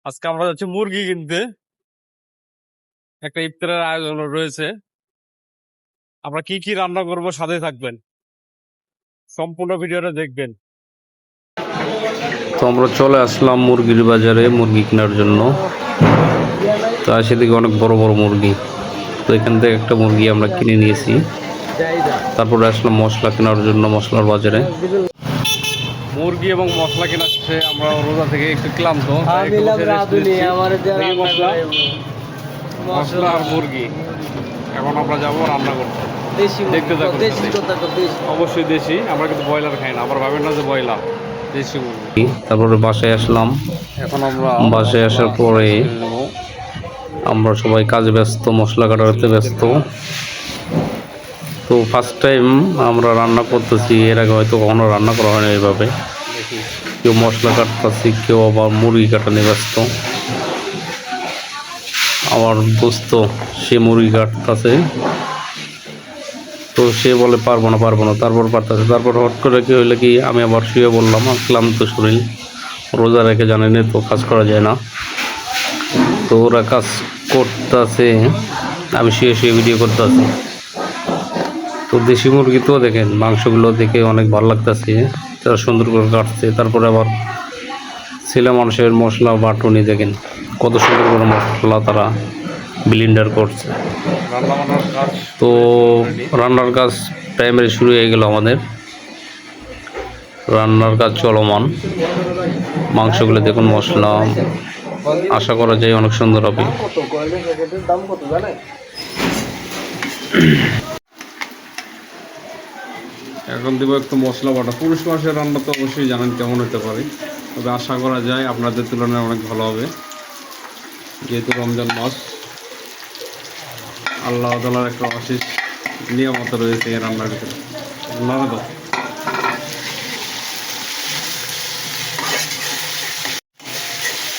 আজকে আমরা যাচ্ছি মুরগি কিনতে। একটা ইফতারের আয়োজন রয়েছে। আমরা কি কি রান্না করব সাথে থাকবেন, সম্পূর্ণ ভিডিওটা দেখবেন। তো আমরা চলে আসলাম মুরগির বাজারে মুরগি কেনার জন্য। তো সেদিকে অনেক বড় বড় মুরগি, তো এখান থেকে একটা মুরগি আমরা কিনে নিয়েছি। তারপরে আসলাম মশলা কেনার জন্য মশলার বাজারে। মুরগি এবং মশলা কেনা শেষে আমরা রোজা থেকে একটু ক্লান্ত, তাই একটু বসে rest নিচ্ছি। মশলা আর মুরগি এখন আমরা যাবো রান্না করতে। দেখতে থাকুন সাথে। অবশ্যই দেশি, আমরা কিন্তু ব্রয়লার খাই না, আবার ভাবেন না যে ব্রয়লার, দেশি মুরগি। তারপরে বাসায় আসলাম। এখন আমরা বাসায় আসার পরে আমরা সবাই কাজে ব্যস্ত, মশলা কাটাতে ব্যস্ত। তো ফার্স্ট টাইম আমরা রান্না করতেছি, এর আগে হয়তো কখনো রান্না করা হয় না এইভাবে। কেউ মশলা কাটতেছি, কেউ আবার মুরগি কাটাতে ব্যস্ত। আমার দোস্ত সে মুরগি কাটতেছে, তো সে বলে পারবো না, তারপর পারতেছে। তারপর হট করে কি হইলে কি আমি আবার শুয়ে বললাম, ক্লান্ত শরীর, রোজা রেখে জানেনি তো কাজ করা যায় না। তো ওরা কাজ করতেছে, আমি শুয়ে শুয়ে ভিডিও করতেছি। তো দেশি মুরগি তো দেখেন মাংসগুলো দেখে অনেক ভালো লাগতেছে, তারা সুন্দর করে কাটছে। তারপরে আবার ছেলে মানুষের মশলা বাটুনি দেখেন কত সুন্দর করে মশলা তারা ব্লেন্ডার করছে। তো রান্নার কাজ প্রাইমারি শুরু হয়ে গেল আমাদের। রান্নার কাজ চলমান। মাংসগুলো দেখুন, মশলা আশা করা যায় অনেক সুন্দর হবে। এখন দেবো একটু মশলা বাটা। পুরুষ মাসের রান্না তো অবশ্যই জানেন কেমন হতে পারে, তবে আশা করা যায় আপনাদের তুলনায় অনেক ভালো হবে, যেহেতু রমজান মাস। আল্লাহ তাআলার একটা অশেষ নিয়ামত রয়েছে এই রান্নার ভিতরে। নাড়া দাও।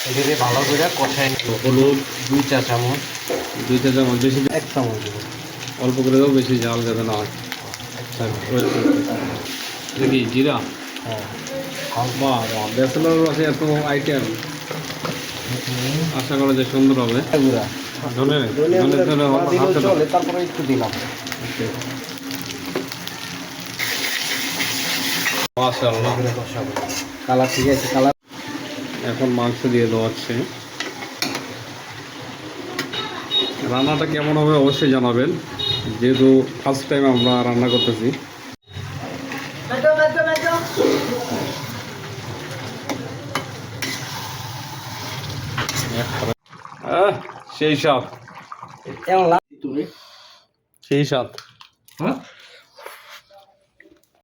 এটাকে ভালো করে কষাই নিব। হলুদ 2 চা চামচ, 2 চা চামচ, বেশি 1 চামচ দেবো। অল্প করে দাও, বেশি ঝাল যাতে না হয়। দেখি জিরা। হ্যাঁ, বাহ বাহ, ব্যাচেলর আছে এত আইটেম, আশা করা যায় সুন্দর হবে। গুঁড়া ধনে হাতে দাও। চলে, তারপরে একটু দিলাম। মাশাআল্লাহ, কালার ঠিক আছে, কালার। এখন মাংস দিয়ে দেওয়া হচ্ছে। রান্নাটা কেমন হবে অবশ্যই জানাবেন, যেহেতু ফার্স্ট টাইম আমরা রান্না করতেছি। সেই স্বাদ, কেমন লাগছে তুমি? সেই স্বাদ। হ্যাঁ,